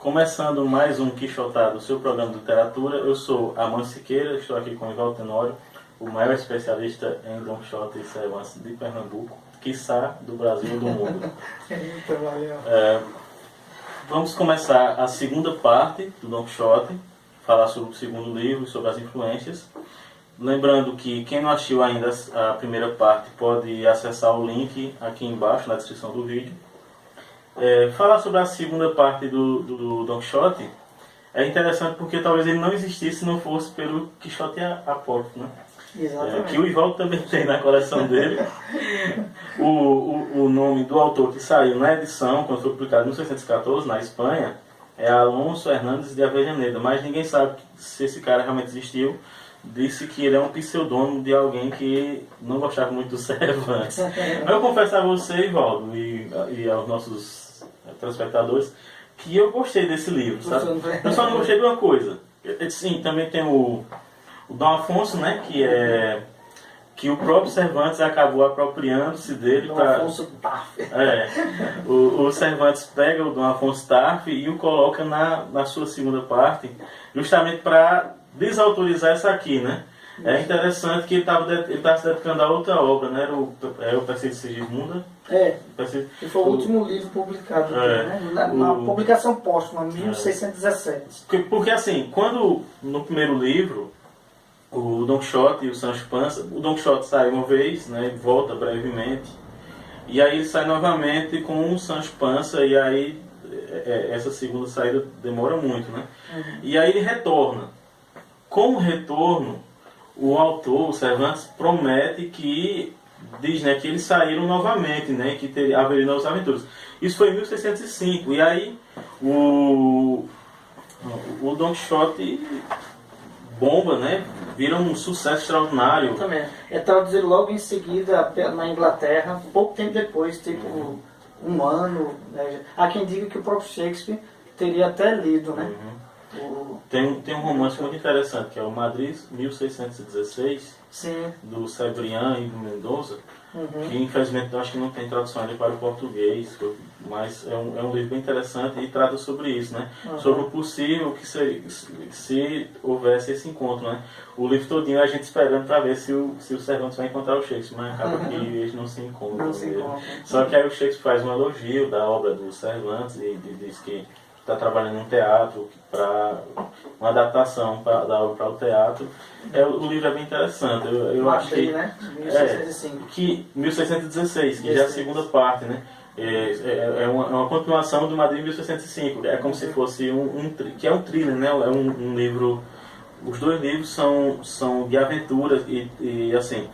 Começando mais um Quixotado, seu programa de literatura. Eu sou Amâncio Siqueira, estou aqui com o Ivaldo Tenório, o maior especialista em Don Quixote e Cervantes de Pernambuco, quiçá do Brasil e do mundo. Vamos começar a segunda parte do Don Quixote, falar sobre o segundo livro, sobre as influências. Lembrando que quem não assistiu ainda a primeira parte pode acessar o link aqui embaixo na descrição do vídeo. Falar sobre a segunda parte do Don Quixote é interessante porque talvez ele não existisse se não fosse pelo Quixote Apócrifo, né? Exatamente. Que o Ivaldo também tem na coleção dele. O nome do autor que saiu na edição, quando foi publicado em 1614, na Espanha, é Alonso Hernández de Avellaneda, mas ninguém sabe se esse cara realmente existiu. Disse que ele é um pseudônimo de alguém que não gostava muito do Cervantes. Mas eu confesso a você, Ivaldo, e aos nossos telespectadores, que eu gostei desse livro, sabe? Eu só não gostei de uma coisa. Sim, também tem o Dom Afonso, né, que o próprio Cervantes acabou apropriando-se dele. Dom Afonso Tarff. O Cervantes pega o Dom Afonso Tarff e o coloca na sua segunda parte, justamente para desautorizar essa aqui, né? É interessante que ele estava se dedicando a outra obra, né? Era o Perseguido de Sigismunda. Que foi o último livro publicado, né? Na publicação póstuma, 1617. Porque assim, quando no primeiro livro, o Don Quixote e o Sancho Panza, o Don Quixote sai uma vez, né? Volta brevemente, e aí ele sai novamente com o Sancho Panza, e aí essa segunda saída demora muito, né? E aí ele retorna. Com o retorno, o autor, o Cervantes, promete que diz, né, que eles saíram novamente, né, que haveria novas aventuras. Isso foi em 1605, e aí o Don Quixote bomba, né, vira um sucesso extraordinário. Também. É traduzido logo em seguida na Inglaterra, pouco tempo depois, tipo um ano. Né? Há quem diga que o próprio Shakespeare teria até lido, né? Tem um romance muito interessante, que é o Madrid 1616, Sim. do Cebrián e do Mendoza, que infelizmente eu acho que não tem tradução ainda para o português, mas é um livro bem interessante e trata sobre isso, né? Sobre o possível que seria, se houvesse esse encontro, né? O livro todinho a gente esperando para ver se o Cervantes vai encontrar o Shakespeare, mas acaba que eles não se encontram. Só que aí o Shakespeare faz um elogio da obra do Cervantes e diz que está trabalhando em um teatro para uma adaptação da obra para o teatro. O livro é bem interessante. Eu acho que, né? 1605. 1616, que já é a segunda parte, né? É uma continuação do Madrid 1605. É como se fosse que é um thriller, né? É um livro. Os dois livros são de aventuras e assim,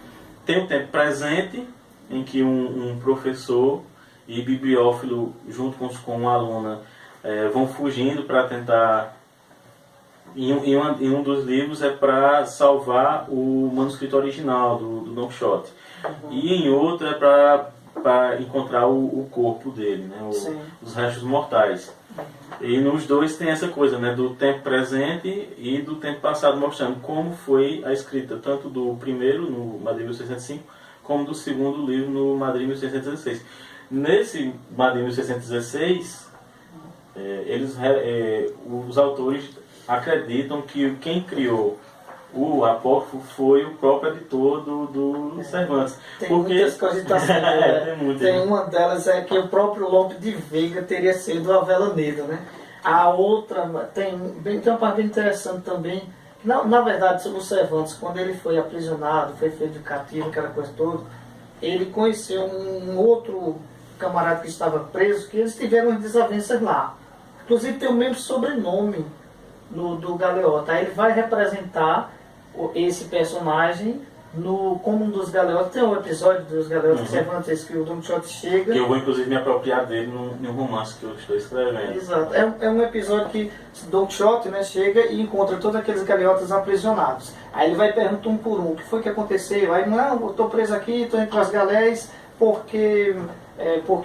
tem o tempo presente em que um professor e bibliófilo junto com uma aluna vão fugindo para tentar. Em um dos livros é para salvar o manuscrito original do Don Quixote. E em outro é para encontrar o corpo dele, né? Os restos mortais. E nos dois tem essa coisa, né? Do tempo presente e do tempo passado, mostrando como foi a escrita tanto do primeiro, no Madrid 1605, como do segundo livro, no Madrid 1616. Nesse Madrid 1616, os autores acreditam que quem criou o apócrifo foi o próprio editor do Cervantes. Tem muitas cogitações. Tem uma delas é que o próprio Lope de Veiga teria sido o Avellaneda, né? A outra tem uma parte bem interessante também. Na verdade, sobre o Cervantes, quando ele foi aprisionado, foi feito de cativo, aquela coisa toda, ele conheceu um outro camarada que estava preso, que eles tiveram umas desavenças lá. Inclusive tem o mesmo sobrenome do Galeota. Aí ele vai representar esse personagem como um dos Galeotas. Tem um episódio dos Galeotas que Cervantes, que o Don Quixote chega. Que eu vou inclusive me apropriar dele num romance que eu estou escrevendo. Esato. É um episódio que Don Quixote, né, chega e encontra todos aqueles galeotas aprisionados. Aí ele vai perguntar um por um: o que foi que aconteceu? Aí, não, eu estou preso aqui, estou entre as galés porque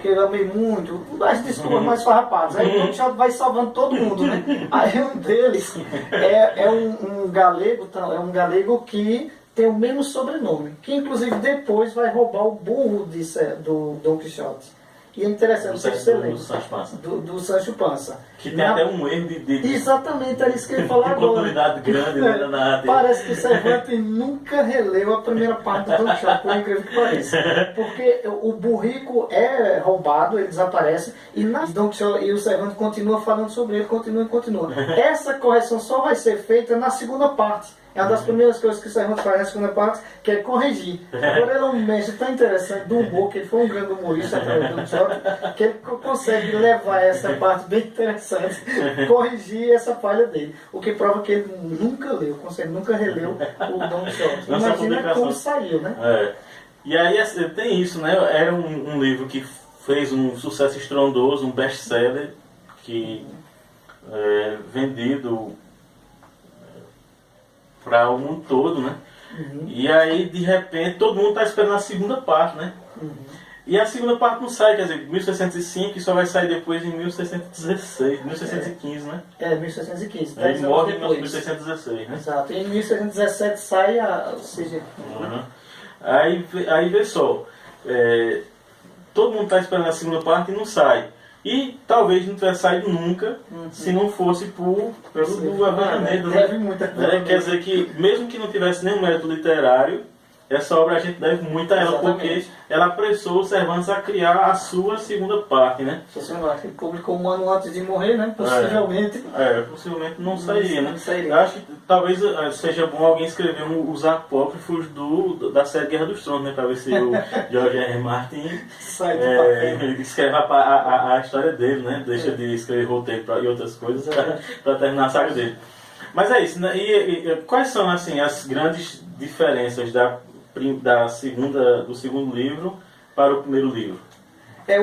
eu amei muito, as desculpas mais farrapadas. Aí o Don Quixote vai salvando todo mundo, né? Aí um deles é um galego que tem o mesmo sobrenome, que inclusive depois vai roubar o burro do Don Quixote. E é interessante que você lembra. Do Sancho Panza. Do Sancho Panza. Que tem até um erro de Exatamente, é isso que eu ia falar agora. Continuidade grande né, na arte. Parece que o Cervantes nunca releu a primeira parte do Don Quixote, por incrível que pareça. Porque o burrico é roubado, ele desaparece, e o Cervantes continua falando sobre ele, continua. Essa correção só vai ser feita na segunda parte. É uma das primeiras coisas que o Cervantes faz na segunda parte, que é corrigir. Agora ele é um mestre tão interessante do humor, que ele foi um grande humorista através do Don Quixote, que ele consegue levar essa parte bem interessante, corrigir essa falha dele. O que prova que ele nunca leu, nunca releu o Don Quixote. Imagina como saiu, né? E aí tem isso, né? Era um livro que fez um sucesso estrondoso, um best-seller, que vendido para o mundo todo, né? E aí, de repente, todo mundo está esperando a segunda parte, né? E a segunda parte não sai, quer dizer, 1605 e só vai sair depois em 1616, 1615, né? 1615. Ele morre em 1616, né? Exato. E em 1617 sai a CG. Aí vê só, todo mundo está esperando a segunda parte e não sai. E talvez não tivesse saído nunca se não fosse pelo Avellanedo. Quer dizer que, mesmo que não tivesse nenhum mérito literário, essa obra a gente deve muito a ela, porque ela apressou o Cervantes a criar a sua segunda parte, né? Ele publicou um ano antes de morrer, né? Possivelmente. Possivelmente não sairia, né? Eu acho que talvez seja bom alguém escrever os apócrifos da série Guerra dos Tronos, né? Para ver se o George R. Martin escreve a história dele, né? Deixa de escrever roteiro e outras coisas para terminar a saga dele. Mas é isso, né? E quais são, assim, as grandes diferenças do segundo livro para o primeiro livro?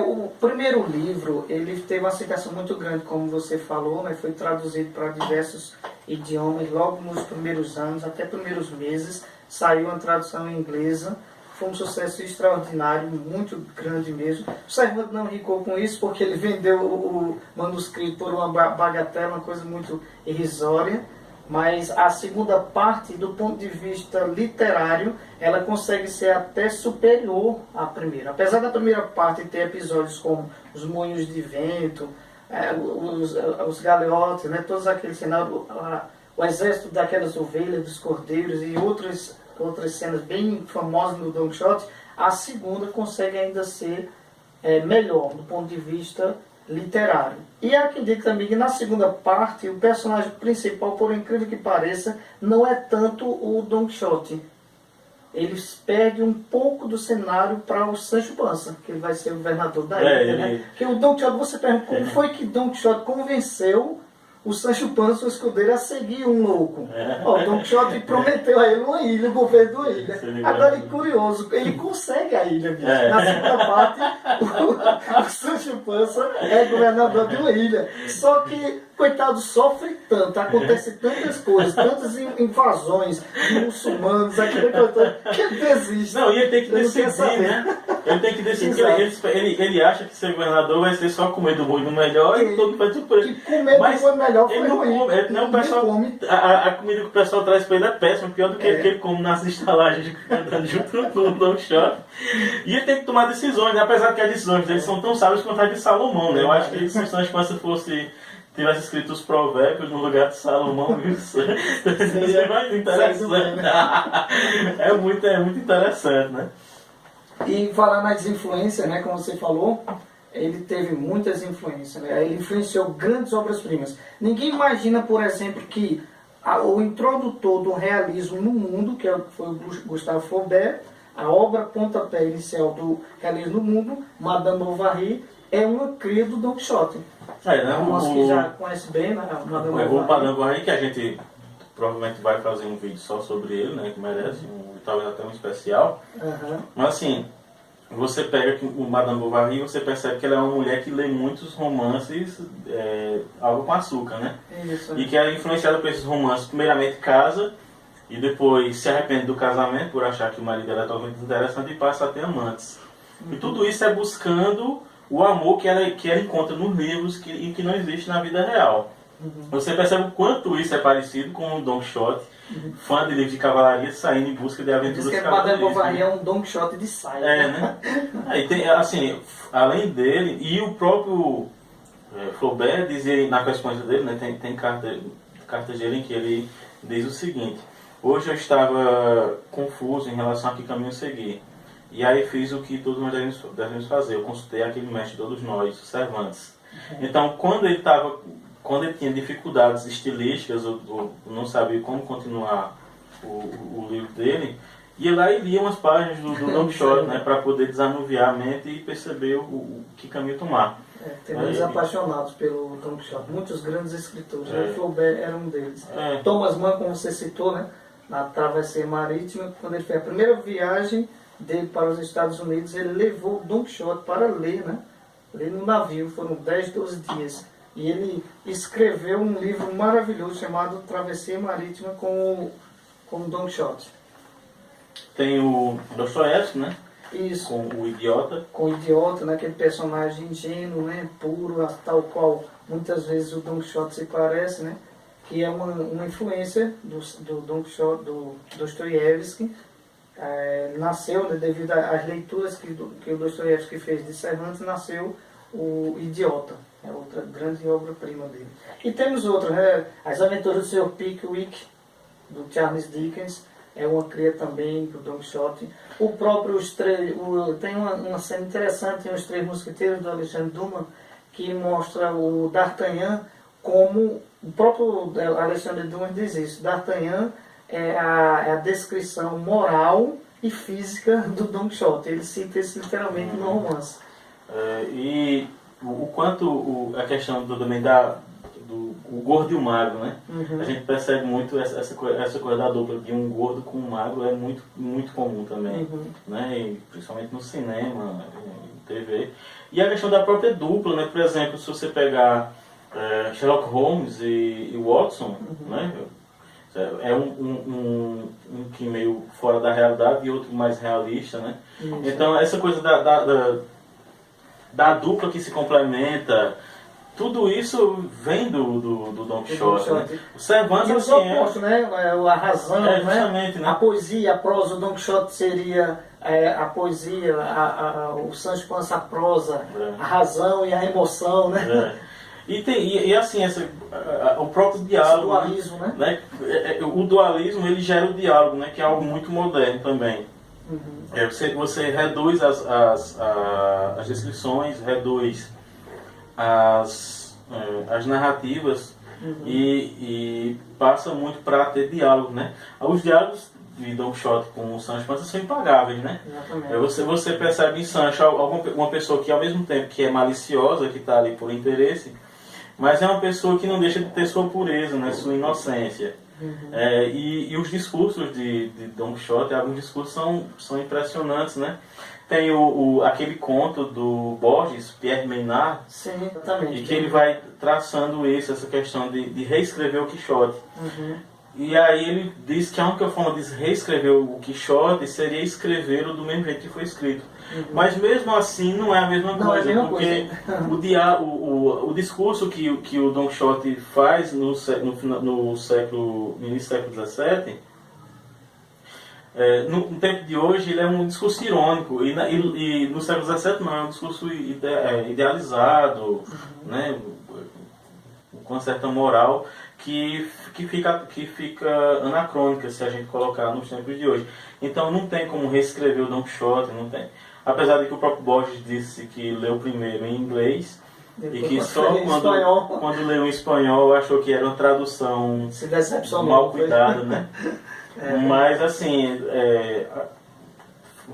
O primeiro livro, ele teve uma aceitação muito grande, como você falou, né? Foi traduzido para diversos idiomas logo nos primeiros anos, até primeiros meses, saiu uma tradução em inglesa, foi um sucesso extraordinário, muito grande mesmo. O Cervantes não ricou com isso, porque ele vendeu o manuscrito por uma bagatela, uma coisa muito irrisória. Mas a segunda parte, do ponto de vista literário, ela consegue ser até superior à primeira. Apesar da primeira parte ter episódios como os moinhos de vento, os galeotes, né, todos aqueles cenários, o exército daquelas ovelhas, dos cordeiros e outras cenas bem famosas no Don Quixote, a segunda consegue ainda ser melhor do ponto de vista literário. E acredito também que na segunda parte o personagem principal, por incrível que pareça, não é tanto o Don Quixote. Ele perde um pouco do cenário para o Sancho Panza, que ele vai ser o governador da ilha, né? Porque o Don Quixote, você pergunta como foi que Don Quixote convenceu o Sancho Panza, o escudeiro, a seguir um louco. O Don Quixote prometeu a ele uma ilha, o governo de uma ilha. Agora, é curioso, ele consegue a ilha, bicho. Na segunda parte, o Sancho Panza é governador de uma ilha. Só que, coitado, sofre tanto, acontece tantas coisas, tantas invasões de muçulmanos, aquele coitado, que ele desiste. Não, e ele tem que decidir, né? Ele tem que decidir. Ele acha que ser governador vai ser só comer do ruim no melhor e todo mundo por ele. Comer do ruim no melhor foi ruim. A comida que o pessoal traz para ele é péssima, pior do que ele come nas estalagens junto no Don Quixote. E ele tem que tomar decisões, né? Apesar que as decisões dele são tão sábias quanto as de Salomão, né? Eu acho que se o Sancho Panza tivesse escrito os provérbios no lugar de Salomão, seria mais interessante. É muito interessante, né? E falar nas influências, né, como você falou, ele teve muitas influências, né? Ele influenciou grandes obras-primas. Ninguém imagina, por exemplo, que o introdutor do realismo no mundo, que foi o Gustave Flaubert, a obra pontapé inicial do realismo no mundo, Madame Bovary, é uma cria do Don Quixote. Nós que já conhece bem, né? O Madame Bovary, que a gente provavelmente vai fazer um vídeo só sobre ele, né? Que merece, talvez até um especial. Mas assim, você pega o Madame Bovary e você percebe que ela é uma mulher que lê muitos romances, água com açúcar, né? Isso. E que é influenciada por esses romances, primeiramente casa, e depois se arrepende do casamento por achar que o marido dela é totalmente interessante e passa a ter amantes. E tudo isso é buscando o amor que ela encontra nos livros e que não existe na vida real. Você percebe o quanto isso é parecido com o Don Quixote, fã de livros de cavalaria, saindo em busca de aventuras cavaleirescas. Diz que Bovary é um Don Quixote de saia. Né? Aí tem, assim, além dele, e o próprio Flaubert dizia na correspondência dele, né, tem cartas dele em que ele diz o seguinte: hoje eu estava confuso em relação a que caminho seguir. E aí fiz o que todos nós devemos fazer. Eu consultei aquele mestre de todos nós, Cervantes. Então, quando ele tinha dificuldades estilísticas, ou não sabia como continuar o livro dele, ia lá e lia umas páginas do Don Quixote, né, para poder desanuviar a mente e perceber o que caminho tomar. Tem muitos apaixonados pelo Don Quixote, muitos grandes escritores. Flaubert era um deles. Thomas Mann, como você citou, né, na travessia marítima, quando ele fez a primeira viagem dele para os Estados Unidos, ele levou Don Quixote para ler, né? Ler no navio, foram 10, 12 dias. E ele escreveu um livro maravilhoso chamado Travessia Marítima com Don Quixote. Tem o Dostoiévski, né? Isso. Com o Idiota. Com o Idiota, né? Aquele personagem ingênuo, né? Puro, tal qual muitas vezes o Don Quixote se parece, né? Que é uma influência do Don Quixote, do Dostoiévski. Nasceu, né, devido às leituras que o Dostoiévski fez de Cervantes, nasceu o Idiota, é outra grande obra-prima dele. E temos outras, né? As Aventuras do Sr. Pickwick, do Charles Dickens, é uma cria também do Don Quixote. O próprio tem uma cena interessante em Os Três Mosqueteiros, do Alexandre Dumas, que mostra o D'Artagnan como o próprio Alexandre Dumas diz isso. D'Artagnan é a descrição moral e física do Don Quixote. Ele cita isso literalmente no romance. E o quanto a questão também do gordo e o magro, né? A gente percebe muito essa coisa da dupla de um gordo com um magro, é muito, muito comum também, né? E principalmente no cinema, em TV. E a questão da própria dupla, né? Por exemplo, se você pegar Sherlock Holmes e Watson, né? É um que meio fora da realidade e outro mais realista, né? Então essa coisa da dupla que se complementa, tudo isso vem do Don Quixote, né? O Cervantes, e os opostos, né? A razão, né? A poesia, a prosa. O Don Quixote seria a poesia, o Sancho Panza, a prosa, a razão e a emoção, né? E assim, o próprio diálogo, esse dualismo, né? O dualismo, ele gera o diálogo, né? Que é algo muito moderno também. Você reduz as descrições, reduz as narrativas e passa muito para ter diálogo, né? Os diálogos de Don Quixote com o Sancho Panza são impagáveis, né? Você percebe em Sancho uma pessoa que ao mesmo tempo que é maliciosa, que está ali por interesse, mas é uma pessoa que não deixa de ter sua pureza, né? Sua inocência. E os discursos de Don Quixote, alguns discursos são impressionantes, né? Tem aquele conto do Borges, Pierre Menard, sim, exatamente, e que ele vai traçando essa questão de reescrever o Quixote. E aí ele diz que a única forma de reescrever o Quixote seria escrevê-lo do mesmo jeito que foi escrito. Mas mesmo assim não é a mesma coisa, porque o discurso que o Don Quixote faz no início do século XVII, no tempo de hoje ele é um discurso irônico, e no século XVII não, é um discurso idealizado, né, com uma certa moral que fica anacrônica se a gente colocar nos tempos de hoje. Então não tem como reescrever o Don Quixote, não tem. Apesar de que o próprio Borges disse que leu primeiro em inglês, depois, e que só quando leu em espanhol achou que era uma tradução mal cuidada, né? Mas assim,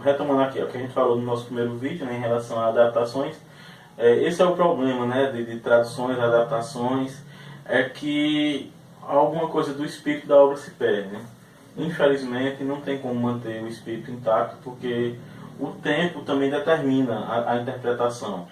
retomando aqui o que a gente falou no nosso primeiro vídeo, né, em relação a adaptações, esse é o problema, né, de traduções, adaptações, é que alguma coisa do espírito da obra se perde, né? Infelizmente não tem como manter o espírito intacto, porque o tempo também determina a interpretação.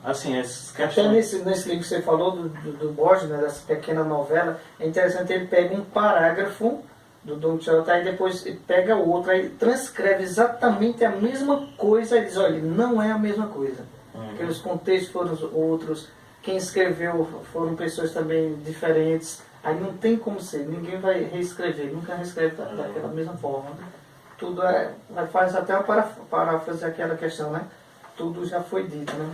Assim, essas questões... Até nesse livro que você falou do Borges, né, dessa pequena novela, é interessante, ele pega um parágrafo do Don Quixote, aí depois pega outro, aí transcreve exatamente a mesma coisa e diz, olha, não é a mesma coisa. Porque os contextos foram outros, quem escreveu foram pessoas também diferentes. Aí não tem como ser, ninguém vai reescrever, nunca reescreve daquela mesma forma. Tudo faz até uma paráfrase aquela questão, né? Tudo já foi dito, né?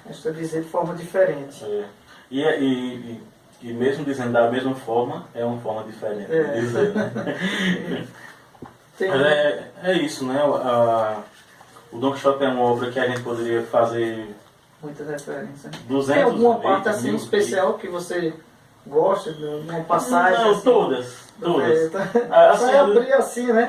Está dizendo de forma diferente. E mesmo dizendo da mesma forma, é uma forma diferente de dizer, né? Mas é isso, né? O Don Quixote é uma obra que a gente poderia fazer... Muitas referências. 200 tem alguma parte assim mil especial que você gosta de uma passagem? Não, assim? Todas. Assim, vai abrir assim, né?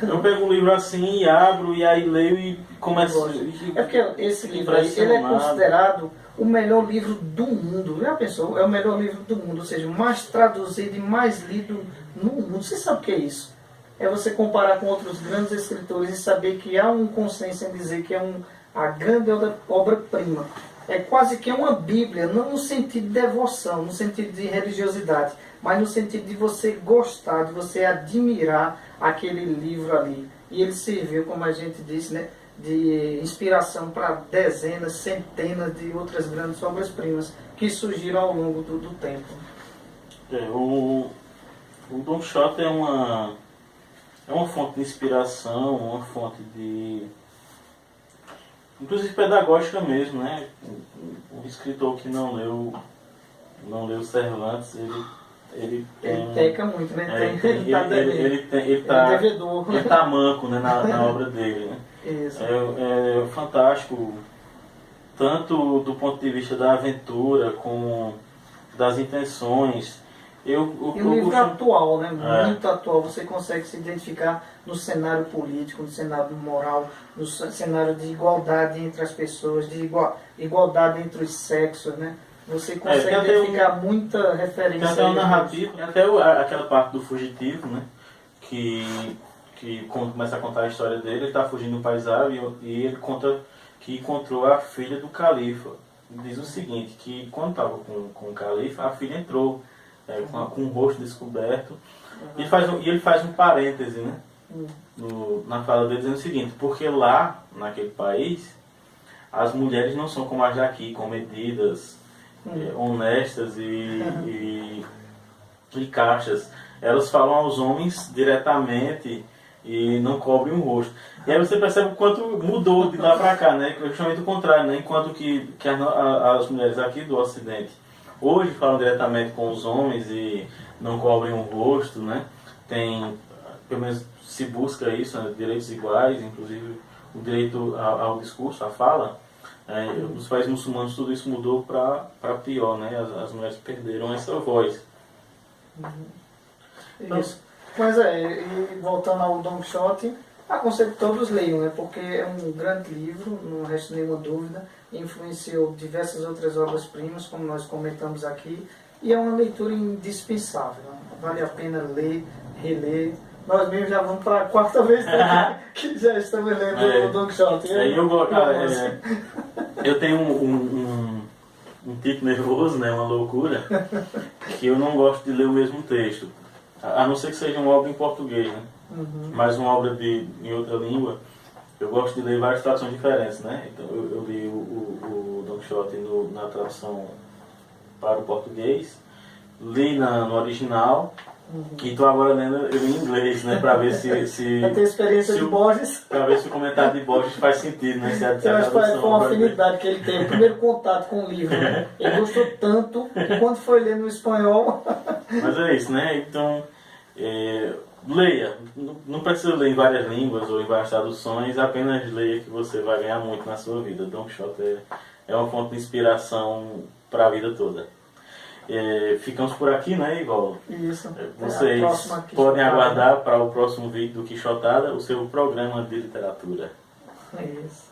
Eu pego o livro assim e abro, e aí leio e começo... É porque esse livro aí, ele é considerado o melhor livro do mundo. Já pensou? É o melhor livro do mundo, ou seja, mais traduzido e mais lido no mundo. Você sabe o que é isso? É você comparar com outros grandes escritores e saber que há um consenso em dizer que é a grande obra-prima. É quase que uma Bíblia, não no sentido de devoção, no sentido de religiosidade, mas no sentido de você gostar, de você admirar aquele livro ali. E ele serviu, como a gente disse, né, de inspiração para dezenas, centenas de outras grandes obras-primas que surgiram ao longo do tempo. O Don Quixote é uma fonte de inspiração, uma fonte de... inclusive pedagógica mesmo, né? Um escritor que não leu Cervantes, ele peca muito, né? Ele tá manco, né, na obra dele, né? Isso. É fantástico, tanto do ponto de vista da aventura, como das intenções. E um livro atual, né? Muito atual. Você consegue se identificar no cenário político, no cenário moral, no cenário de igualdade entre as pessoas, de igualdade entre os sexos, né? Você consegue identificar muita referência. Tem até uma narrativa, até aquela parte do fugitivo, né? Que quando começa a contar a história dele, ele está fugindo do país árabe e ele conta que encontrou a filha do califa. Diz o seguinte, que quando estava com o califa, a filha entrou com o rosto descoberto. E ele faz um parêntese, né? Na fala dele, dizendo o seguinte, porque lá, naquele país, as mulheres não são como as daqui, comedidas, honestas e caixas. Elas falam aos homens diretamente e não cobrem o rosto. E aí você percebe o quanto mudou de lá para cá, né? Justamente o contrário, né? Enquanto que as mulheres aqui do Ocidente hoje falam diretamente com os homens e não cobrem o rosto, né? Pelo menos se busca isso, né? Direitos iguais, inclusive o direito ao discurso, à fala. Nos países muçulmanos tudo isso mudou para pior, né? As mulheres perderam essa voz. Isso. Mas e voltando ao Don Quixote, aconselho que todos leiam, né? Porque é um grande livro, não resta nenhuma dúvida, influenciou diversas outras obras-primas, como nós comentamos aqui, e é uma leitura indispensável, né? Vale a pena ler, reler. Nós mesmos já vamos para a quarta vez que já estamos lendo o Don Quixote. Eu tenho um tipo nervoso, né? Uma loucura, que eu não gosto de ler o mesmo texto. A não ser que seja uma obra em português, né? Mas uma obra em outra língua, eu gosto de ler várias traduções diferentes, né? Então eu li o Don Quixote na tradução para o português, li no original, e estou agora lendo ele em inglês, né? Para ver se ter experiência de Borges. Para ver se o comentário de Borges faz sentido, né? Eu acho que foi uma afinidade que ele teve, o primeiro contato com o livro, né? Ele gostou tanto que quando foi ler no espanhol... Mas é isso, né? Então... leia, não precisa ler em várias línguas ou em várias traduções, apenas leia que você vai ganhar muito na sua vida. Don Quixote é uma fonte de inspiração para a vida toda. Ficamos por aqui, né, Ivaldo? Isso. Vocês podem aguardar para o próximo vídeo do Quixotada, o seu programa de literatura. É isso.